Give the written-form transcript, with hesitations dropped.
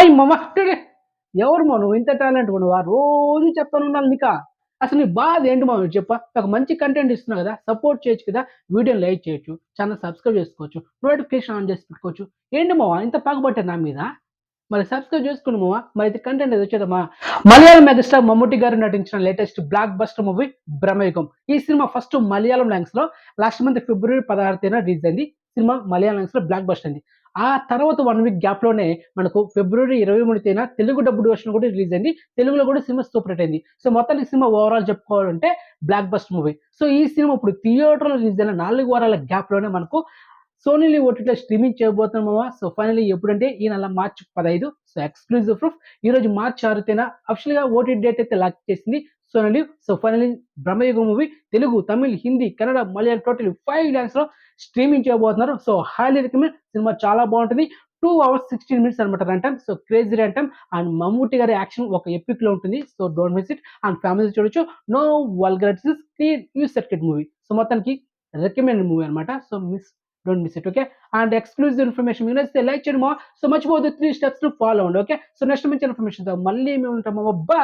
Hi మామ today ఎవరు మా నువ్వు ఇంత టాలెంట్ ఉన్నావా? రోజు చెప్తానుండాలి నీకా. అసలు నీ బాధ ఏంటి మామ చెప్పు? ఒక మంచి కంటెంట్ ఇస్తున్నావు కదా! సపోర్ట్ చేయొచ్చు కదా! వీడియోని లైక్ చేయొచ్చు. ఛానెల్ సబ్స్క్రైబ్ చేసుకోవచ్చు. నోటిఫికేషన్ ఆన్ చేసి పెట్టుకోవచ్చు. ఏంటి మామ ఇంత పగబట్టారు నా మీద? మరి సబ్స్క్రైబ్ చేసుకోండి మామ. మరైతే కంటెంట్ ఏది వచ్చేదమ్మా. మలయాళం మెగాస్టార్ మమ్ముట్టి గారు నటించిన latest block buster movie 'Bramayugam'. ఈ సినిమా ఫస్ట్ మలయాళం లాంగ్వేజ్‌లో లాస్ట్ మంత్ ఫిబ్రవరి 16 రిలీజ్ అయింది. సినిమా మలయాళం లాంగ్వేజ్‌లో బ్లాక్ బస్టర్ అయింది. ఆ తర్వాత 1 వీక్ గ్యాప్‌లోనే మనకు ఫిబ్రవరి 23 తెలుగు డబ్బుడ్ వెర్షన్ కూడా రిలీజ్ అయింది. తెలుగులో కూడా సినిమా సూపర్ హిట్ అయింది. సో మొత్తానికి సినిమా ఓవరాల్ చెప్పుకోవాలంటే బ్లాక్ బస్టర్ మూవీ. సో ఈ సినిమా ఇప్పుడు థియేటర్‌లో రిలీజ్ అయిన 4 వారాల గ్యాప్‌లోనే మనకు సోనీ లివ్ ఓటీటీలో స్ట్రీమింగ్ చేయబోతున్నాం మామ. సో ఫైనల్లీ ఎప్పుడంటే ఈ నెల మార్చి 15. సో ఎక్స్‌క్లూజివ్ ప్రూఫ్ ఈరోజు మార్చి 6 అఫీషియల్‌గా ఓటీటీ డేట్ అయితే లాక్ చేసింది Sony LIV. So finally 'Bramayugam' movie Telugu, Tamil, Hindi, Kannada, Malayalam total 5 లాంగ్వేజ్‌లో స్ట్రీమింగ్ చేయబోతున్నారు. So highly recommend. సినిమా చాలా బాగుంటుంది. 2 అవర్స్ 16 మినిట్స్ అనమాట run time. So crazy run time and Mammootty గారి యాక్షన్ ఒక ఎపిక్‌లో ఉంటుంది. So don't miss it and ఫ్యామిలీతో చూడొచ్చు. No vulgarities, clean U certificate movie. So మొత్తానికి రికమెండ్ మూవీ అనమాట. So don't miss it. Okay. And exclusive information మీకు నచ్చితే లైక్ చేయడం. సో మర్చిపోవద్దు 3 స్టెప్స్ టు ఫాలో అవ్వండి. ఓకే. సో నెక్స్ట్ మంచి ఇన్ఫర్మేషన్‌తో మళ్ళీ మేము ఉంటాము. బాయ్.